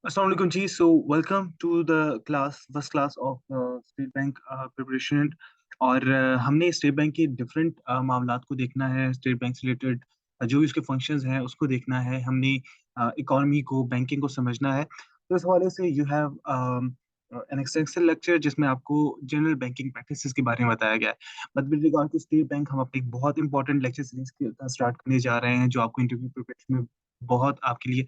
Assalamu alaikum जी। Welcome to the class first class of State Bank preparation. और हमने state bank के different मामलात को देखना है। स्टेट बैंक से रिलेटेड जो भी उसके फंक्शंस हैं उसको देखना है हमने। इकोनॉमी को, बैंकिंग को समझना है। तो इस हवाले से you have an extensive lecture जिसमें आपको जनरल बैंकिंग प्रैक्टिसेस के बारे में बताया गया है। But with regard to State Bank हम अपने एक बहुत इंपॉर्टेंट लेक्चर सीरीज स्टार्ट करने जा रहे हैं जो आपको इंटरव्यू प्रिपरेशन में बहुत आपके लिए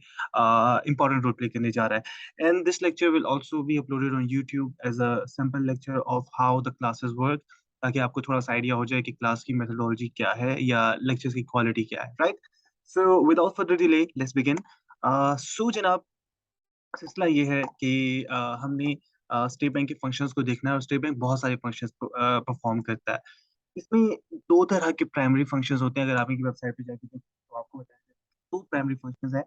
important role play करने जा रहा है। And this lecture will also be uploaded on YouTube as a sample lecture of how the classes work, ताकि आपको थोड़ा सा आइडिया हो जाए कि क्लास की मेथोडोलॉजी क्या है या लेक्चर्स की क्वालिटी क्या है, right? So without further delay let's begin. So जनाब, सिलसिला ये है कि हमने स्टेट बैंक के फंक्शंस को देखना है और स्टेट बैंक बहुत सारे फंक्शंस परफॉर्म करता है। इसमें दो तरह के प्राइमरी फंक्शंस होते हैं। अगर आप इनकी वेबसाइट पे जाके देखें तो आपको बताया जाएगा दो प्राइमरी फंक्शंस हैं।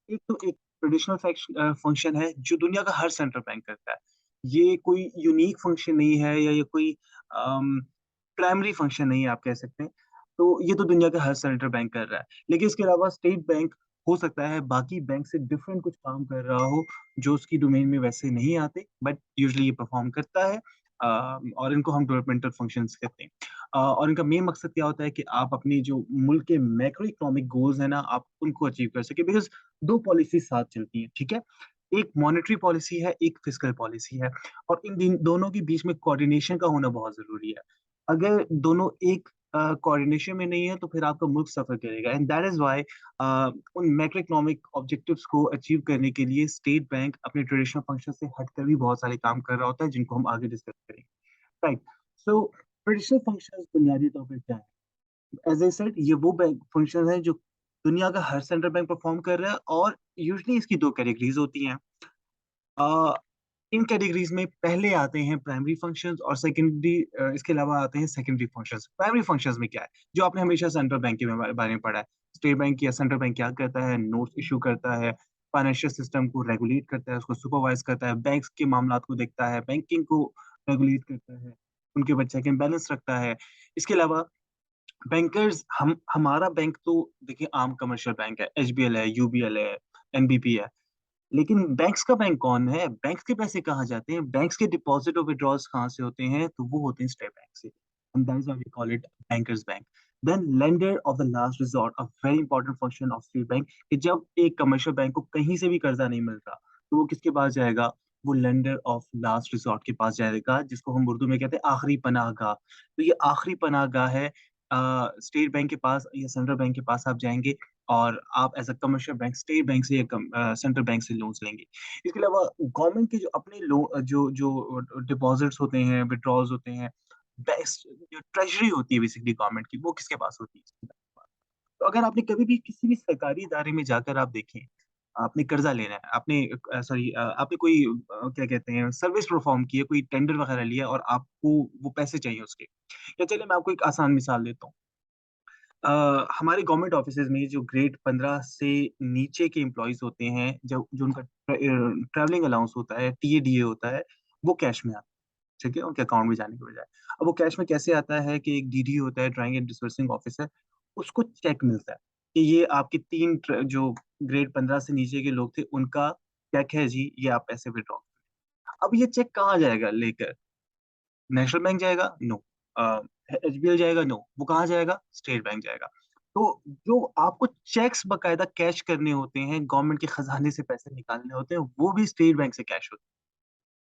एक तो एक ट्रेडिशनल फंक्शन है जो दुनिया का हर सेंट्रल बैंक करता है। ये कोई यूनिक फंक्शन नहीं है या ये कोई प्राइमरी फंक्शन नहीं है, आप कह सकते हैं। तो ये तो दुनिया का हर सेंट्रल बैंक कर रहा है। लेकिन इसके अलावा स्टेट बैंक हो सकता है बाकी बैंक से डिफरेंट कुछ काम कर रहा हो जो उसकी डोमेन में वैसे नहीं आते, बट यूजुअली ये परफॉर्म करता है। और इनको हम डेवलपमेंटल फंक्शंस कहते हैं। और इनका मेन मकसद क्या होता है कि आप अपनी जो मुल्क के मैक्रो इकोनॉमिक गोल्स है ना, आप उनको अचीव कर सके। बिकॉज दो पॉलिसी साथ चलती हैं, ठीक है? एक मॉनेटरी पॉलिसी है, एक फिस्कल पॉलिसी है। और दोनों के बीच में कोऑर्डिनेशन का होना बहुत जरूरी है। अगर दोनों एक कोऑर्डिनेशन में नहीं है तो फिर आपका मुल्क सफर करेगा। एंड दैट इज व्हाई उन मैक्रो इकोनॉमिक ऑब्जेक्टिव्स को अचीव करने के लिए स्टेट बैंक अपने ट्रेडिशनल फंक्शन से हटकर भी बहुत सारे काम कर रहा होता है, जिनको हम आगे डिस्कस करेंगे, राइट? सो ट्रेडिशनल फंक्शंस बुनियादी तौर पर क्या है? एज आई सेड, ये वो बैंक फंक्शन है जो दुनिया का हर सेंट्रल बैंक परफॉर्म कर रहा है। और यूजुअली इसकी दो कैटेगरीज होती हैं। अ, इन कैटेगरीज में पहले आते हैं प्राइमरी फंक्शंस और सेकेंडरी, इसके अलावा आते हैं सेकेंडरी फंक्शंस। प्राइमरी फंक्शंस में क्या है जो आपने हमेशा सेंट्रल बैंक के बारे में पढ़ा है? स्टेट बैंक या सेंट्रल बैंक क्या करता है? नोट्स इशू करता है, फाइनेंशियल सिस्टम को रेगुलेट करता है, उसको सुपरवाइज करता है, बैंक्स के मामलात को देखता है, बैंकिंग को रेगुलेट करता है, उनके बच्चे के बैलेंस रखता है। इसके अलावा बैंकर्स, हम हमारा बैंक तो देखिए आम कमर्शियल बैंक है, एचबीएल है, यूबीएल है, एनबीपी है। लेकिन बैंक्स का बैंक कौन है? बैंक्स के पैसे कहाँ जाते हैं? बैंक्स के डिपॉजिट और विड्रॉल्स कहाँ से होते हैं? तो वो होते हैं स्टेट बैंक से। And that is why we call it bankers bank. Then lender of the last resort, a very important function of State Bank, कि जब एक कमर्शियल बैंक को कहीं से भी कर्जा नहीं मिल रहा तो वो किसके पास जाएगा? वो लेंडर ऑफ लास्ट रिसॉर्ट के पास जाएगा, जिसको हम उर्दू में कहते हैं आखिरी पनाहगाह। तो ये आखिरी पनाहगाह है। स्टेट बैंक के पास या सेंट्रल बैंक के पास आप जाएंगे और आप as a commercial bank State Bank से या सेंट्रल बैंक से लोन्स लेंगे। इसके अलावा गवर्नमेंट के जो अपने जो जो डिपॉजिट्स होते हैं, विड्रॉल्स होते हैं, बेस्ट जो ट्रेजरी होती है बेसिकली गवर्नमेंट की, वो किसके पास होती है? तो अगर आपने कभी भी किसी भी सरकारी इदारे में जाकर आप देखें, आपने कर्जा लेना है, आपने सॉरी आपने कोई क्या कहते हैं सर्विस परफॉर्म की है, कोई टेंडर वगैरह लिया और आपको वो पैसे चाहिए उसके। या चलिए मैं आपको एक आसान मिसाल देता हूँ। हमारे गवर्नमेंट ऑफिसेज में जो ग्रेड 15 से नीचे के एम्प्लॉइज होते हैं, जो जो उनका ट्रैवलिंग अलाउंस होता है, टीएडीए होता है, वो कैश में आता है, ठीक है? उनके अकाउंट में जाने के बजाय। अब वो कैश में कैसे आता है कि एक डीडी होता है, ड्राइंग एंड डिसबर्सिंग ऑफिसर, उसको चेक मिलता है कि ये आपके जो ग्रेड 15 से नीचे के लोग थे उनका चेक है जी, ये आप पैसे विड्रॉ। अब ये चेक कहाँ जाएगा लेकर? नेशनल बैंक जाएगा? नो। एचबीएल जाएगा? नो। वो कहाँ जाएगा? स्टेट बैंक जाएगा। तो जो आपको चेक्स बकायदा कैश करने होते हैं, गवर्नमेंट के खजाने से पैसे निकालने होते हैं, वो भी स्टेट बैंक से कैश होते हैं।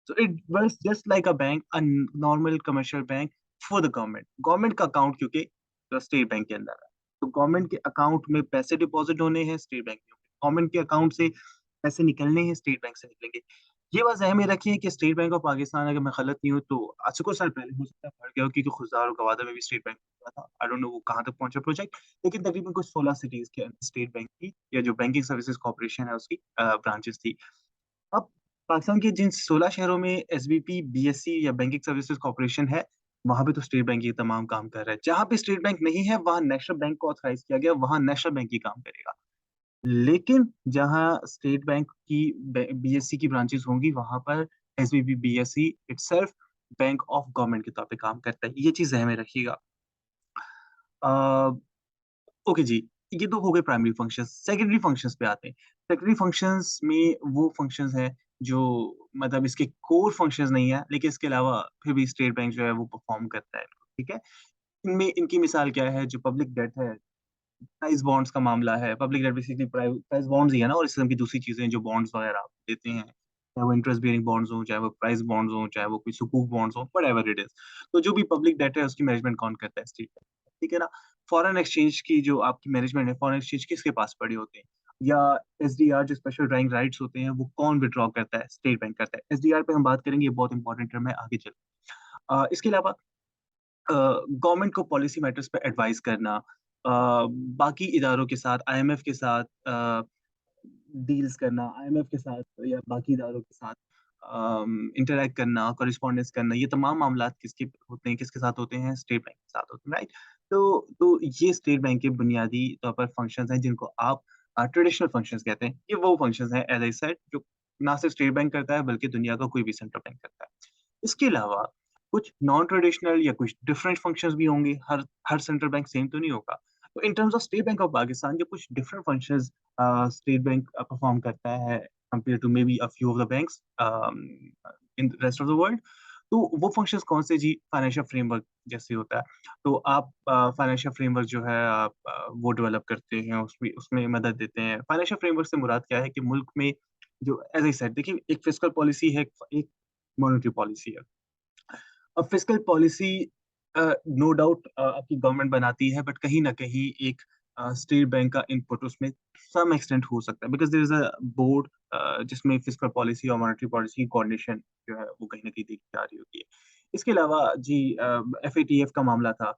So it works just like a bank, a normal commercial bank for the government. Government का अकाउंट क्योंकि स्टेट बैंक के अंदर है, तो गवर्नमेंट के अकाउंट में पैसे डिपॉजिट होने हैं, स्टेट बैंक में होंगे। गवर्नमेंट के अकाउंट से पैसे निकलने हैं, स्टेट बैंक से निकलेंगे। ये बात ज़हन में रखिए कि स्टेट बैंक ऑफ पाकिस्तान, अगर मैं गलत नहीं हूँ तो आज से कुछ साल पहले हो सकता है बढ़ गया हो, क्योंकि खुजदार और गवादर में भी स्टेट बैंक हुआ था। आई डोंट नो वो कहाँ तक पहुंचा प्रोजेक्ट। लेकिन तकरीबन कुछ 16 सिटीज के अंदर स्टेट बैंक की या जो बैंकिंग सर्विसेज कॉर्पोरेशन है उसकी ब्रांचेस थी। अब पाकिस्तान के जिन 16 शहरों में एसबीपी, बीएससी या बैंकिंग सर्विसेज कॉर्पोरेशन है, वहां पे तो स्टेट बैंक ये तमाम काम कर रहा है। जहां पे स्टेट बैंक नहीं है, वहां नेशनल बैंक को ऑथराइज किया गया, वहां नेशनल बैंक ही काम करेगा। लेकिन जहां स्टेट बैंक की बीएससी की ब्रांचेस होंगी, वहां पर SBP BSc itself bank of government के तौर पे काम करता है। ये चीज ध्यान में रखिएगा। ओके जी। ये तो हो गए प्राइमरी फंक्शंस। सेकेंडरी फंक्शंस पे आते हैं। सेकेंडरी फंक्शंस में वो फंक्शंस हैं जो मतलब इसके कोर फंक्शंस नहीं है, लेकिन इसके अलावा फिर भी स्टेट बैंक जो है वो परफॉर्म करता है, ठीक है? इनमें इनकी मिसाल क्या है, जो पब्लिक डेट है, प्राइस बॉन्ड्स का मामला है। Public debt basically price bonds ही है ना, और इस किस्म की दूसरी चीज़ें जो बॉन्ड्स वगैरह आप देते हैं, चाहे वो इंटरेस्ट बेयरिंग बॉन्ड्स हों, चाहे वो प्राइस बॉन्ड्स हों, चाहे वो कोई सुकूक बॉन्ड्स हों, व्हाटएवर इट इज़। तो जो भी पब्लिक डेट है उसकी मैनेजमेंट कौन करता है? स्टेट बैंक, ठीक है ना? फॉरेन एक्सचेंज की जो आपकी मैनेजमेंट है, फॉरेन एक्सचेंज किसके पास पड़े होते हैं? या एसडीआर जो स्पेशल ड्राइंग राइट्स होते हैं, वो कौन विथड्रॉ करता है? स्टेट बैंक करता है। एसडीआर पे हम बात करेंगे, ये बहुत इंपॉर्टेंट टर्म है, आगे चल इसके अलावा गवर्नमेंट को पॉलिसी मैटर्स पे एडवाइस करना, बाकी इदारों के साथ, आईएमएफ के साथ डील्स करना, आईएमएफ के साथ या बाकी इदारों के साथ इंटरैक्ट करना, कॉरेस्पॉन्डेंस करना, ये तमाम मामलात किसके होते हैं, किसके साथ होते हैं? स्टेट बैंक के साथ होते हैं, राइट? तो ये स्टेट बैंक के बुनियादी तौर पर फंक्शंस हैं जिनको आप ट्रेडिशनल फंक्शंस कहते हैं। ये वो फंक्शंस हैं एज़ आई सेड जो ना सिर्फ स्टेट बैंक करता है बल्कि दुनिया का कोई भी सेंट्रल बैंक करता है। इसके अलावा कुछ नॉन ट्रेडिशनल या कुछ डिफरेंट फंक्शंस भी होंगे, हर हर सेंट्रल बैंक सेम तो नहीं होगा। तो in terms of State Bank of Pakistan जो कुछ different functions State Bank perform करता है compare to may be a few of the banks in the rest of the world. तो वो फंक्शंस कौन से जी? फाइनेंशियल फ्रेमवर्क जैसे होता है। तो आप फाइनेंशियल फ्रेमवर्क जो है आप वो डेवलप करते हैं, उसमें उसमें मदद देते हैं। फाइनेंशियल फ्रेमवर्क से मुराद क्या है कि मुल्क में जो एज़ आई सेड देखिए एक फिस्कल पॉलिसी है, एक मॉनेटरी पॉलिसी है। अब फिस्कल पॉलिसी नो डाउट आपकी गवर्नमेंट बनाती है, बट कहीं न कहीं एक स्टेट बैंक का इनपुट उसमें सम एक्सटेंट हो सकता है because there is a board जिसमें फिस्कल पॉलिसी और मॉनेटरी पॉलिसी की कोऑर्डिनेशन जो है वो कहीं न कहीं देखी जा रही होती है। इसके अलावा जी एफएटीएफ का मामला था,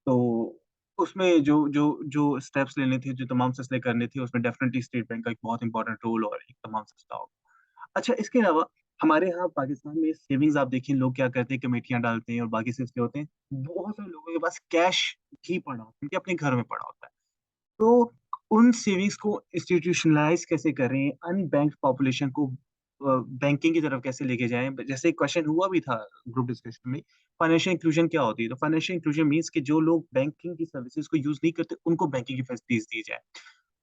तो उसमें जो स्टेप्स लेने थे, जो तमाम फैसले करने थे, उसमें डेफिनिटली स्टेट बैंक का एक बहुत इम्पोर्टेंट रोल और एक तमाम फैसला होगा। अच्छा, इसके अलावा हमारे यहाँ पाकिस्तान में सेविंग्स आप देखिए लोग क्या करते हैं, कमेटियाँ डालते हैं और बाकी सिलसिले होते हैं। बहुत सारे लोगों के पास कैश ही पड़ा होता है, उनके अपने घर में पड़ा होता है। तो उन सेविंग्स को इंस्टीट्यूशनलाइज़ कैसे करें? अनबैंक्ड पॉपुलेशन को बैंकिंग की तरफ कैसे लेके जाएँ? जैसे एक क्वेश्चन हुआ भी था ग्रुप डिस्कशन में, फाइनेंशियल इंक्लूजन क्या होती है? तो फाइनेंशियल इंक्लूजन मीन्स कि जो लोग बैंकिंग की सर्विसेज़ को यूज़ नहीं करते, उनको बैंकिंग की फैसिलिटीज़ दी जाए।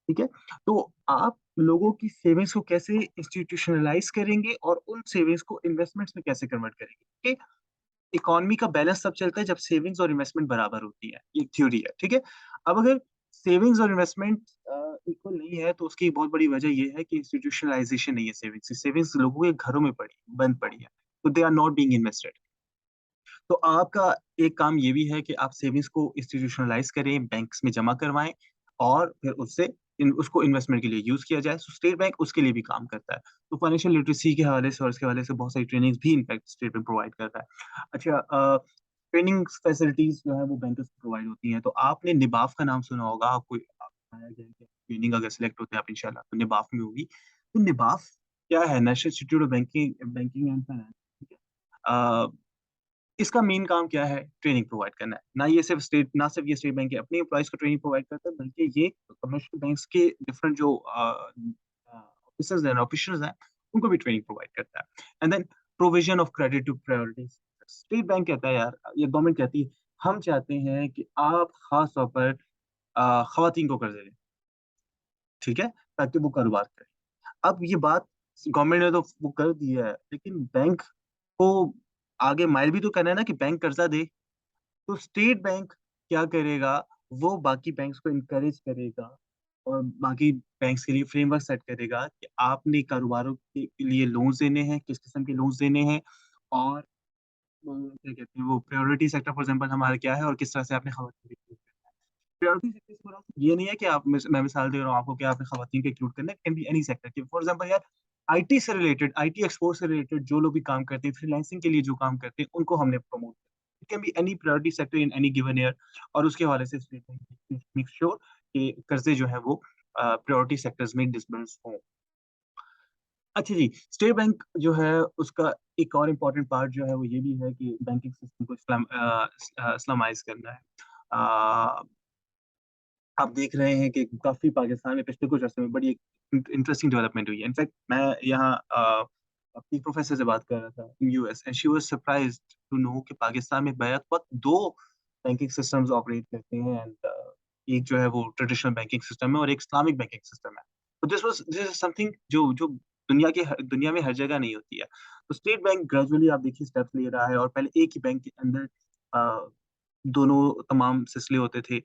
ठीक है? तो आप लोगों की सेविंग्स को कैसे इंस्टीट्यूशनलाइज़ करेंगे और उन सेविंग्स को इन्वेस्टमेंट्स में कैसे कन्वर्ट करेंगे? ठीक, इकोनॉमी का बैलेंस तब चलता है जब सेविंग्स और इन्वेस्टमेंट बराबर होती है, ये थ्योरी है, ठीक है? अब अगर सेविंग्स और इन्वेस्टमेंट इक्वल नहीं है तो उसकी एक बहुत बड़ी वजह ये है कि इंस्टीट्यूशनलाइज़ेशन नहीं है सेविंग्स की। सेविंग्स लोगों के घरों में पड़ी है, बंद पड़ी है, तो they are not being invested. तो आपका एक काम ये भी है कि आप सेविंग्स को इंस्टीट्यूशनलाइज़ करें, बैंक्स में जमा करवाएँ और फिर उससे उसको इन्वेस्टमेंट के लिए यूज़ किया जाए। सो स्टेट बैंक उसके लिए भी काम करता है। तो फाइनेंशियल लिटरेसी के हवाले से और इसके हवाले से बहुत सारी ट्रेनिंग्स भी इनफैक्ट स्टेट बैंक प्रोवाइड करता है। अच्छा ट्रेनिंग फैसिलिटीज़ जो है वो बैंकर्स को प्रोवाइड होती हैं। तो आपने निबाफ का नाम सुना होगा, आपको बताया गया है कि ट्रेनिंग अगर सेलेक्ट होते हैं आप इंशाल्लाह तो निबाफ में होगी। तो निबाफ क्या है? National institute of banking banking and finance, ठीक है? अ इसका मेन काम क्या है? ट्रेनिंग प्रोवाइड करना है। ना सिर्फ ये स्टेट बैंक के अपने एम्प्लॉइज़ को ट्रेनिंग प्रोवाइड करता है, बल्कि ये कमर्शियल बैंक्स के डिफरेंट जो ऑफिसर्स हैं, ऑफिशियल्स हैं, उनको भी ट्रेनिंग प्रोवाइड करता है। And then provision of credit to priorities. State Bank कहता है यार, ये गवर्नमेंट कहती है, हम चाहते हैं कि आप खास तौर पर खवातीन को कर्ज़े दें, ठीक है? ताकि वो कारोबार करें। अब ये बात गवर्नमेंट ने तो वो कर दी है, लेकिन बैंक को आगे माइल भी तो करना है ना कि बैंक कर्ज़ा दे। तो स्टेट बैंक क्या करेगा, वो बाकी बैंक्स को एनकरेज करेगा और बाकी बैंक्स के लिए फ्रेमवर्क सेट करेगा कि आपने कारोबारों के लिए लोन्स देने हैं, किस किस्म के लोन्स देने हैं और क्या कहते हैं वो प्रायोरिटी सेक्टर फॉर एग्ज़ाम्पल हमारा क्या है और किस तरह से आपने खवातीन को इंक्लूड करना है। प्रायोरिटी सेक्टर से मुराद ये नहीं है कि आप मैं मिसाल दे रहा हूँ आपको कि आपने खवातीन को इंक्लूड करना है, it can be any sector कि फॉर एग्ज़ाम्पल यार आईटी से रिलेटेड, आईटी एक्सपोर्ट से रिलेटेड जो लोग भी काम करते हैं, फ्रीलांसिंग के लिए जो काम करते हैं, उनको हमने promote it can be any priority sector in any given year और उसके हवाले से स्टेट बैंक मेक श्योर कि कर्ज़े जो है वो प्रायोरिटी सेक्टर्स में डिसबर्स हों। अच्छा जी, स्टेट बैंक जो है उसका एक और इम्पोर्टेंट पार्ट जो है वो ये भी है कि बैंकिंग सिस्टम को इस्लामाइज़ करना है। अ, आप देख रहे हैं कि काफ़ी पाकिस्तान में पिछले कुछ अर्से में बड़ी एक इंटरेस्टिंग डेवलपमेंट हुई है। इनफैक्ट मैं यहाँ अपनी प्रोफ़ेसर से बात कर रहा था in US and she was surprised to know कि पाकिस्तान में बैक वक़्त 2 बैंकिंग सिस्टम्स ऑपरेट करते हैं एंड एक जो है वो ट्रेडिशनल बैंकिंग सिस्टम है और एक इस्लामिक बैंकिंग सिस्टम है। तो दिस इज़ समथिंग जो जो दुनिया में हर जगह नहीं होती है। तो स्टेट बैंक ग्रेजुअली आप देखिए स्टेप्स ले रहा है और पहले एक ही बैंक के अंदर अ, दोनों तमाम सिलसिले होते थे।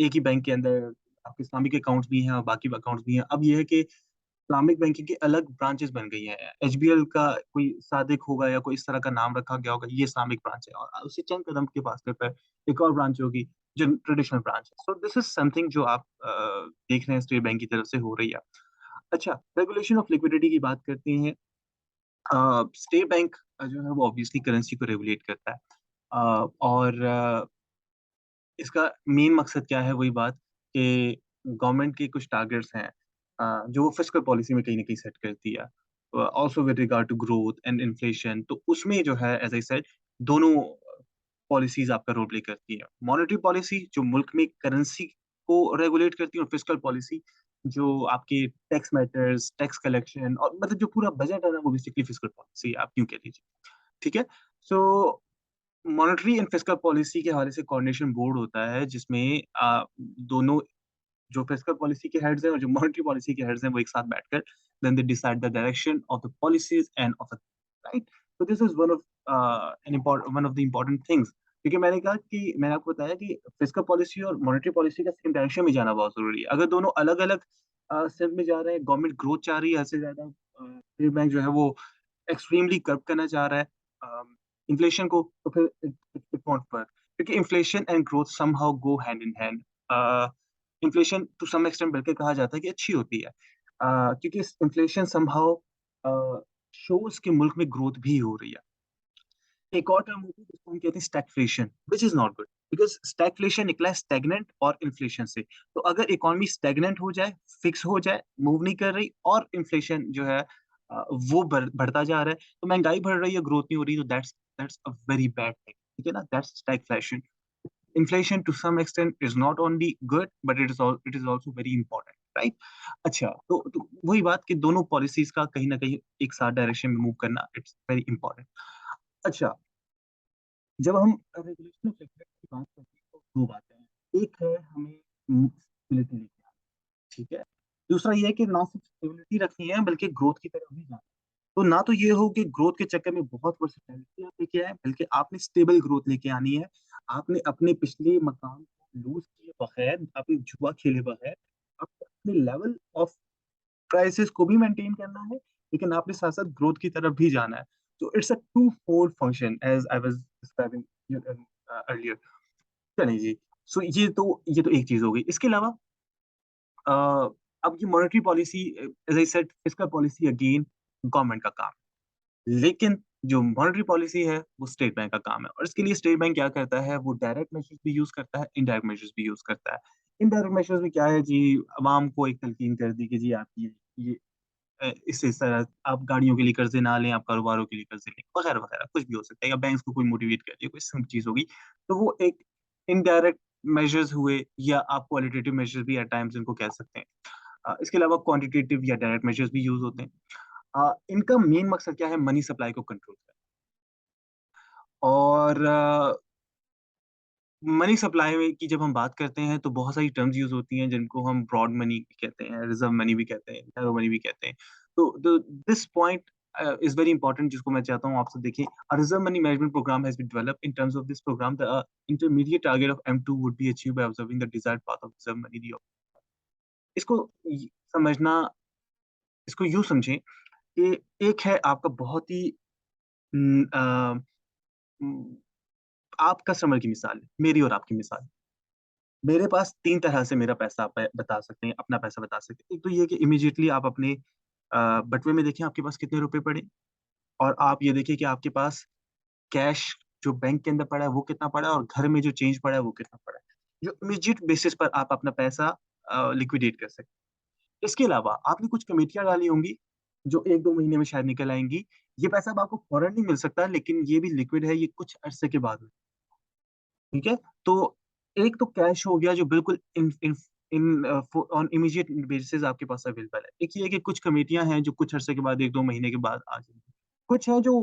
एक ही बैंक के अंदर आपके इस्लामिक अकाउंट्स भी हैं और बाकी अकाउंट्स भी हैं। अब ये है कि इस्लामिक बैंकिंग की अलग ब्रांचेस बन गई हैं। एचबीएल का कोई सादिक होगा या कोई इस तरह का नाम रखा गया होगा, ये इस्लामिक ब्रांच है और उससे चंद कदम के फासले पर एक और ब्रांच होगी, जो ट्रेडिशनल ब्रांच है। सो दिस इज़ समथिंग जो आप देख रहे हैं स्टेट बैंक की तरफ से हो रही है। अच्छा, रेगुलेशन ऑफ लिक्विडिटी की बात करते हैं। स्टेट बैंक जो है वो ऑब्वियसली करेंसी को रेगुलेट करता है। और इसका मेन मकसद क्या है वही बात कि गवर्नमेंट के कुछ टारगेट्स हैं जो वो फिस्कल पॉलिसी में कहीं न कहीं सेट करती है। Also with regard to growth and inflation तो उसमें जो है एज़ आई सेड दोनों पॉलिसीज़ आपका रोल प्ले करती है। मॉनेटरी पॉलिसी जो मुल्क में करेंसी को रेगुलेट करती है और फिस्कल पॉलिसी जो आपके टैक्स मैटर्स, टैक्स कलेक्शन और मतलब जो पूरा बजट है ना वो बेसिकली फिस्कल पॉलिसी आप यूँ कह लीजिए। ठीक है? सो मॉनेटरी एंड फिस्कल पॉलिसी के हवाले से कोऑर्डिनेशन बोर्ड होता है जिसमें दोनों जो फिस्कल पॉलिसी के हेड्स हैं और जो मॉनेटरी पॉलिसी के हेड्स हैं वो एक साथ बैठकर then they decide the direction of the policies and of the right so this is one of the important things क्योंकि मैंने आपको बताया कि फिस्कल पॉलिसी और मॉनेटरी पॉलिसी का सेम डायरेक्शन में जाना बहुत जरूरी है अगर दोनों अलग अलग सेंस में जा रहे हैं गवर्नमेंट ग्रोथ चाह रही है हद से ज्यादा स्टेट बैंक जो है वो एक्सट्रीमली कर्ब करना चाह रहा है इन्फ्लेशन को तो फिर इट वोंट वर्क क्योंकि inflation and growth somehow go hand in hand inflation to some extent बल्कि कहा जाता है कि अच्छी होती है क्योंकि इन्फ्लेशन समहाउ शोज कि मुल्क में ग्रोथ भी हो रही है एक और टर्म होती है जिसको हम कहते हैं stagflation which is not good because stagflation निकला है स्टैग्नेंट और इन्फ्लेशन से तो अगर इकोनॉमी स्टैग्नेंट हो जाए फिक्स हो जाए मूव नहीं कर रही और इन्फ्लेशन जो है वो बढ़ता जा रहा है तो महंगाई बढ़ रही है ग्रोथ नहीं हो रही तो that's a very bad thing ठीक है ना that's stagflation inflation to some extent is not only good but it is also very important right अच्छा तो वही बात कि दोनों पॉलिसीज का कहीं ना कहीं एक साथ डायरेक्शन में मूव करना इट्स वेरी इंपॉर्टेंट अच्छा जब हम रेगुलेशन ऑफ सेक्टर की बात करते हैं तो दो बातें हैं एक है हमें स्टेबिलिटी लेके आना ठीक है दूसरा ये है कि ना सिर्फ स्टेबिलिटी रखनी है बल्कि ग्रोथ की तरफ भी जाना तो ना तो ये हो कि ग्रोथ के चक्कर में बहुत वर्सेटैलिटी आप लेके आए बल्कि आपने स्टेबल ग्रोथ लेके आनी है आपने अपने पिछले मकाम को लूज किए बगैर आपने जुआ खेले बगैर आपको अपने लेवल ऑफ प्राइसेस को भी मेंटेन करना है लेकिन आपने साथ साथ ग्रोथ की तरफ भी जाना है तो it's a two fold function as I was describing earlier चलिए जी सो ये तो एक चीज हो गई इसके अलावा अ, अब ये monetary policy as I said fiscal policy again government का काम है लेकिन जो मॉनेटरी पॉलिसी है वो स्टेट बैंक का काम है और इसके लिए स्टेट बैंक क्या करता है वो डायरेक्ट मेजर्स भी यूज करता है इनडायरेक्ट मेजर्स भी यूज करता है इनडायरेक्ट मेजर्स में क्या है जी अवाम को एक तलकीन कर दी कि जी आप ये इस तरह आप गाड़ियों के लिए कर्जे ना लें आप कारोबारों के लिए कर्जे लें वगैरह वगैरह कुछ भी हो सकता है या बैंक्स को कोई मोटिवेट कर दिया कोई सिंपल चीज होगी तो वो एक इनडायरेक्ट मेजर्स हुए या आप क्वालिटेटिव मेजर्स भी एट टाइम्स इनको कह सकते हैं इसके अलावा क्वांटिटेटिव या डायरेक्ट मेजर्स भी यूज होते हैं इनका मेन मकसद क्या है मनी सप्लाई को कंट्रोल करना और मनी सप्लाई में की जब हम बात करते हैं तो बहुत सारी टर्म्स यूज होती हैं जिनको हम ब्रॉड मनी कहते हैं रिजर्व मनी भी कहते हैं नैरो मनी भी कहते हैं तो this point is very important जिसको मैं चाहता हूँ आपसे देखिए reserve money management programme has been developed in terms of this programme the intermediate target of M2 would be achieved by observing the desired path of reserve money इसको समझना इसको यूं समझें कि एक है आपका बहुत ही न, अ, म, आप कस्टमर की मिसाल है, मेरी और आपकी मिसाल मेरे पास 3 तरह से मेरा पैसा आप बता सकते हैं, अपना पैसा बता सकते हैं। एक तो ये है कि इमीडिएटली आप अपने बटुए में देखें आपके पास कितने रुपए पड़े और आप ये देखिए कि आपके पास कैश जो बैंक के अंदर पड़ा है वो कितना पड़ा है और घर में जो चेंज पड़ा है वो कितना पड़ा है। जो इमीडिएट बेसिस पर आप अपना पैसा लिक्विडेट कर सकते हैं। इसके अलावा आपने कुछ कमिटियाँ डाली होंगी, जो 1-2 महीने में शायद निकल आएँगी। ये पैसा अब आपको फौरन नहीं मिल सकता लेकिन ये भी लिक्विड है, ये कुछ अरसे के बाद ठीक है? तो एक तो कैश हो गया जो बिल्कुल इन इन इन ऑन इमीडिएट बेसिस आपके पास अवेलेबल है। एक ये है कि कुछ कमिटियाँ हैं जो कुछ अरसे के बाद 1-2 महीने के बाद आ जाएँगी। कुछ हैं जो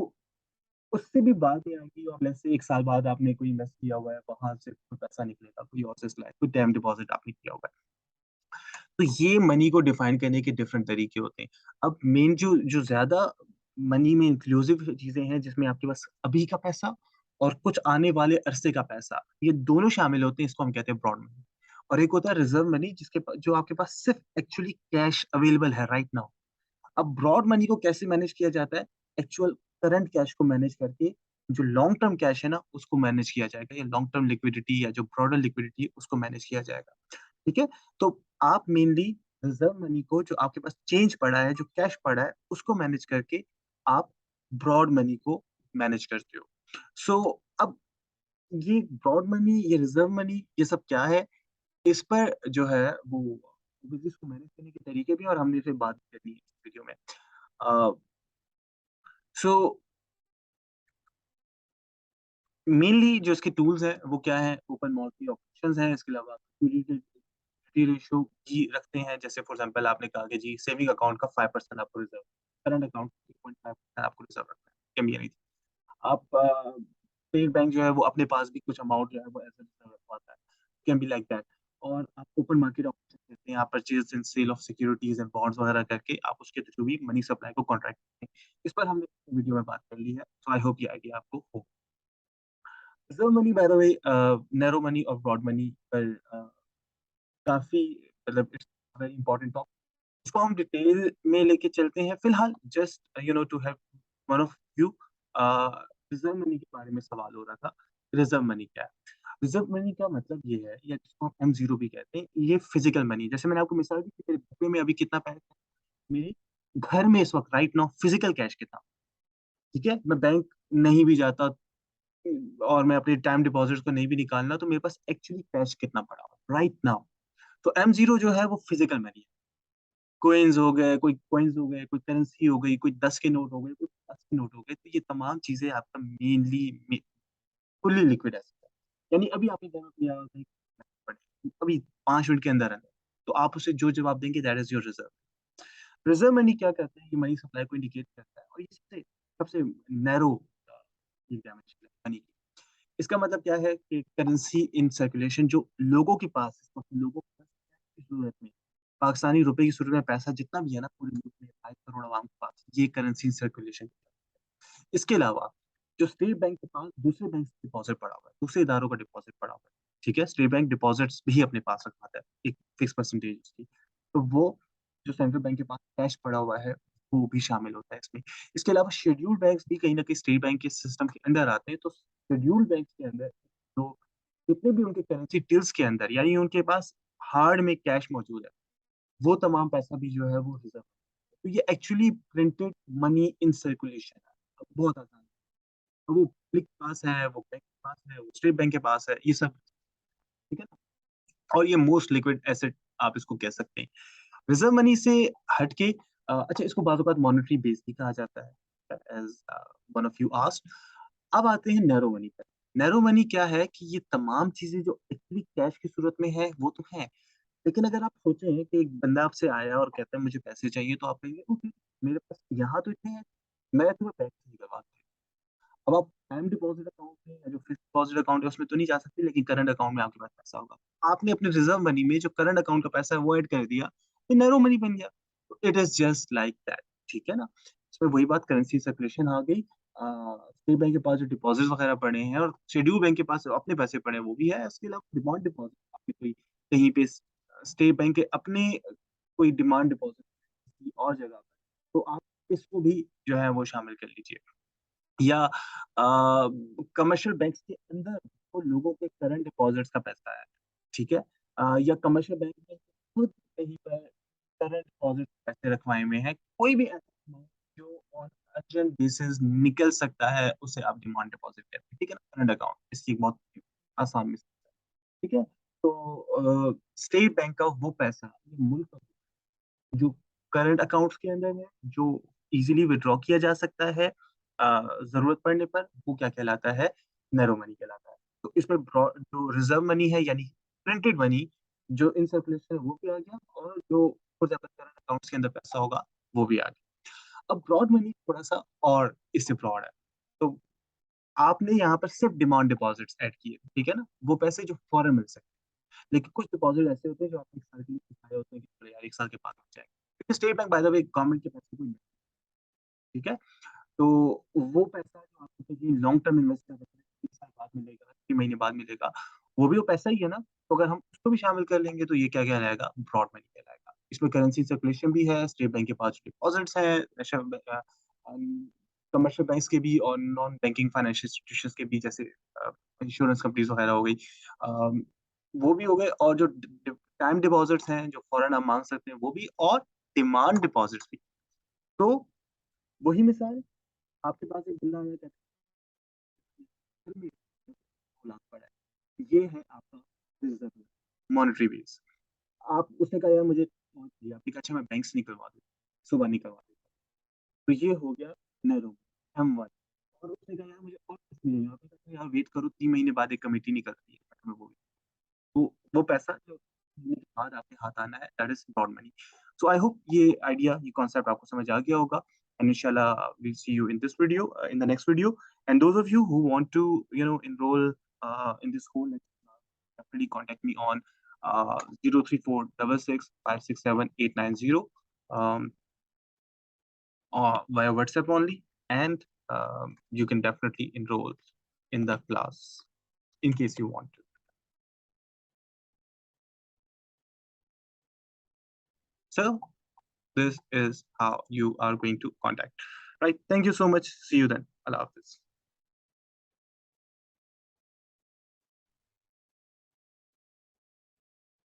उससे भी बात ये आएगी और लेट्स से 1 साल बाद आपने कोई इन्वेस्ट किया हुआ है, वहाँ से कोई पैसा निकलेगा, कोई और से लाए, कोई टाइम डिपॉज़िट आपने किया हुआ है। तो ये मनी को डिफाइन करने के डिफरेंट तरीके होते हैं। अब मेन जो जो ज़्यादा मनी में इंक्लूसिव चीज़ें हैं, जिसमें आपके पास अभी का पैसा और कुछ आने वाले अरसे का पैसा, ये दोनों शामिल होते हैं, इसको हम कहते हैं ब्रॉड मनी। और एक होता है रिज़र्व मनी, जो आपके पास सिर्फ़ एक्चुअली कैश अवेलेबल है राइट नाउ। अब ब्रॉड मनी को कैसे मैनेज किया जाता है? एक्चुअल करंट कैश को मैनेज करके, जो लॉन्ग टर्म कैश है ना, उसको मैनेज किया जाएगा, या लॉन्ग टर्म लिक्विडिटी या जो ब्रॉडर लिक्विडिटी है, उसको मैनेज किया जाएगा। ठीक है? तो आप मेनली रिज़र्व मनी को, जो आपके पास चेंज पड़ा है, जो कैश पड़ा है, उसको मैनेज करके आप ब्रॉड मनी को मैनेज करते हो। अब ये ब्रॉड मनी, ये रिज़र्व मनी, ये सब क्या है? इस पर जो है वो बिज़नेस को मैनेज करने के तरीके भी हैं, और हमने इसे बात करनी है इस वीडियो में। अ, सो मेनली जो इसके टूल्स हैं वो क्या हैं? ओपन मॉनेटरी ऑपरेशंस हैं, इसके अलावा लिक्विडिटी रेशियो जी रखते हैं। जैसे फॉर एग्जांपल आपने कहा कि जी सेविंग अकाउंट का 5% आपको रिज़र्व, करंट अकाउंट 3.5% आपको रिज़र्व रखना है, कमी नहीं थी। आप स्टेट बैंक जो है वो अपने पास भी कुछ अमाउंट जो है वो ऐसे रिज़र्व रखवाता है, कैन बी लाइक दैट। और आप ओपन मार्केट ऑपरेशन करते हैं, आप purchase and sale of securities and bonds वगैरह करके आप उसके थ्रू भी मनी सप्लाई को कॉन्ट्रैक्ट करते हैं। इस पर हमने वीडियो में बात कर ली है, सो आई होप ये आइडिया आपको हो। Reserve money by the way narrow money और ब्रॉड मनी पर काफ़ी, मतलब इट्स वेरी इंपॉर्टेंट टॉपिक। इसको हम डिटेल में लेके चलते हैं। फिलहाल just to have one of you, reserve money के बारे में सवाल हो रहा था। रिज़र्व मनी क्या है? रिज़र्व मनी का मतलब ये है, या जिसको हम M0 भी कहते हैं, ये फिज़िकल मनी। जैसे मैंने आपको मिसाल दी कि मेरे डिब्बे में अभी कितना पैसा है, मेरे घर में इस वक़्त राइट नाउ फिज़िकल कैश कितना, ठीक है? मैं बैंक नहीं भी जाता, और मैं अपने टाइम डिपॉज़िट्स को नहीं भी निकालना, तो मेरे पास एक्चुअली कैश कितना पड़ा हुआ है राइट नाउ। तो M0 जो है वो फिज़िकल मनी है। कॉइन्स हो गए, कोई करेंसी हो गई, कोई 10 के नोट हो गए, कोई 50 के नोट हो गए, तो ये तमाम चीज़ें आपका मेनली फुल्ली लिक्विड एसेट है। यानी अभी आपके घर में कोई आया कहीं पड़े, अभी 5 मिनट के अंदर-अंदर, तो आप उसे जो जवाब देंगे that is your reserve. Reserve money क्या करता है? ये मनी सप्लाई को इंडिकेट करता है, और ये सबसे सबसे नैरो डायमेंशन है मनी की। इसका मतलब क्या है कि करेंसी इन सर्कुलेशन, जो लोगों के पास, लोगों के पास की ज़रूरत में, पाकिस्तानी रुपए की सूरत में पैसा जितना भी है ना पूरे मुल्क में 5 करोड़ आवाम के पास, ये करेंसी इन सर्कुलेशन। इसके अलावा जो स्टेट बैंक के पास दूसरे बैंक से डिपॉज़िट पड़ा हुआ है, दूसरे इदारों का डिपॉज़िट पड़ा हुआ है, ठीक है? स्टेट बैंक डिपॉज़िट्स भी अपने पास रखवाता है, एक फिक्स परसेंटेज उसकी। तो वो जो सेंट्रल बैंक के पास कैश पड़ा हुआ है, वो भी शामिल होता है इसमें। इसके अलावा शेड्यूल्ड बैंक्स भी कहीं न कहीं स्टेट बैंक के सिस्टम के अंडर आते हैं, तो शेड्यूल्ड बैंक्स के अंदर जो जितने भी उनके करेंसी टिल्स के अंदर, यानी उनके पास हार्ड में कैश मौजूद है, वो तमाम पैसा भी जो है वो रिज़र्व। तो ये actually printed money in circulation है। बहुत आसान है। तो वो पब्लिक के पास है, वो बैंक के पास है, वो स्टेट बैंक के पास है, ये सब, ठीक है ना? और ये मोस्ट लिक्विड एसेट आप इसको कह सकते हैं। रिज़र्व मनी से हट के अच्छा, इसको बाज़-औक़ात मॉनेटरी बेस भी कहा जाता है, as one of you asked. अब आते हैं नैरो मनी पर। नैरो मनी क्या है कि ये तमाम चीज़ें जो एक्चुअली कैश की सूरत में है, वो तो है। लेकिन अगर आप सोचें कि एक बंदा आपसे आया और कहता है मुझे पैसे चाहिए, तो आप कहेंगे ओके, मेरे पास यहाँ तो इतने हैं, मैं तुम्हें बैंक से निकलवा दूँ। अब आप टाइम डिपॉज़िट अकाउंट में या जो फिक्स्ड डिपॉज़िट अकाउंट है उसमें तो नहीं जा सकते, लेकिन करंट अकाउंट में आपके पास पैसा होगा। आपने अपने रिज़र्व मनी में जो करंट अकाउंट का पैसा है वो ऐड कर दिया, तो नैरो मनी बन गया। तो it is just like that, ठीक है ना? इसमें वही बात, करेंसी सर्कुलेशन आ गई। स्टेट बैंक के पास जो डिपॉज़िट्स वगैरह पड़े हैं, और शेड्यूल्ड बैंक के पास जो अपने पैसे पड़े हैं वो भी है। इसके अलावा डिमांड डिपॉज़िट, आपके कोई कहीं पे स्टेट बैंक के अपने कोई डिमांड डिपॉज़िट किसी और जगह पर, तो आप इसको भी जो है वो शामिल कर लीजिए। या कमर्शियल बैंक्स के अंदर वो लोगों के करंट डिपॉज़िट्स का पैसा है, ठीक है? या कमर्शियल बैंक ने खुद कहीं पर करंट डिपॉज़िट पैसे रखवाए हुए हैं, कोई भी ऐसा अमाउंट जो ऑन अर्जेंट बेसिस निकल सकता है, उसे आप डिमांड डिपॉज़िट कहते हैं, ठीक है ना? करंट अकाउंट, इसकी एक बहुत आसान मिसाल है, ठीक है? तो स्टेट बैंक का वो पैसा ये मुल्क का, जो करंट अकाउंट्स के अंदर है, जो ईज़िली विथड्रॉ किया जा सकता है ज़रूरत पड़ने पर, वो क्या कहलाता है? नैरो मनी कहलाता है। तो इसमें जो रिज़र्व मनी है, यानी प्रिंटेड मनी, जो इन सर्कुलेशन है वो भी आ गया, और जो खुद आपके करंट अकाउंट्स के अंदर पैसा होगा, वो भी आ गया। अब ब्रॉड मनी थोड़ा-सा और इससे ब्रॉड है। तो आपने यहाँ पर सिर्फ डिमांड डिपॉजिट्स ऐड किए, ठीक है ना? वो पैसे जो फौरन मिल सकते हैं। लेकिन कुछ डिपॉजिट ऐसे होते हैं जो आपने 1 साल के लिए फँसाए होते हैं कि चलो यार 1 साल के बाद हो जाएँगे। क्योंकि state bank by the way government के पैसे को, ठीक है? तो वो पैसा जो आपको कहीं लॉन्ग टर्म इन्वेस्ट कर रहे हैं, 3 साल बाद मिलेगा, 6 महीने बाद मिलेगा, वो भी वो पैसा ही है ना? तो अगर हम उसको भी शामिल कर लेंगे तो ये क्या कहलाएगा? ब्रॉड मनी कहलाएगा। इसमें करेंसी सर्कुलेशन भी है, स्टेट बैंक के पास डिपॉज़िट्स हैं, कमर्शियल बैंक्स के भी और नॉन बैंकिंग फाइनेंशियल इंस्टीट्यूशंस के भी, जैसे इंश्योरेंस कंपनीज़ वगैरह हो गई। वो भी हो गए, और जो ड ड टाइम डिपॉज़िट्स हैं, जो फ़ौरन आप माँग सकते हैं, वो भी, और डिमांड डिपॉज़िट्स भी। तो वही मिसाल, आपके पास एक बंदा आया, कहता है में खुला पड़ा है। ये है आपका रिज़र्व, मॉनेटरी बेस। आप उसने कहा यार मुझे बहुत चाहिए, आपने कहा अच्छा मैं बैंक से निकलवा देता हूँ, सुबह निकलवा देता हूँ। तो ये हो गया नैरो, M1। और उसने कहा यार मुझे और पैसे चाहिए, आपने कहा यार वेट करो, 3 महीने बाद एक कमेटी निकलती है में वो। तो वो पैसा जो महीने के बाद आपके हाथ आना है, that is broad money. So I hope ये आइडिया, ये कॉन्सेप्ट आपको समझ आ गया होगा, एंड इंशाल्लाह we'll see you in this video, in the next video. And those of you who want to, enroll in this whole, definitely contact me on 03466567890, um, via WhatsApp only, and you can definitely enroll in the class in case you want to. So this is how you are going to contact. Right. Thank you so much. See you then. Allah Hafiz.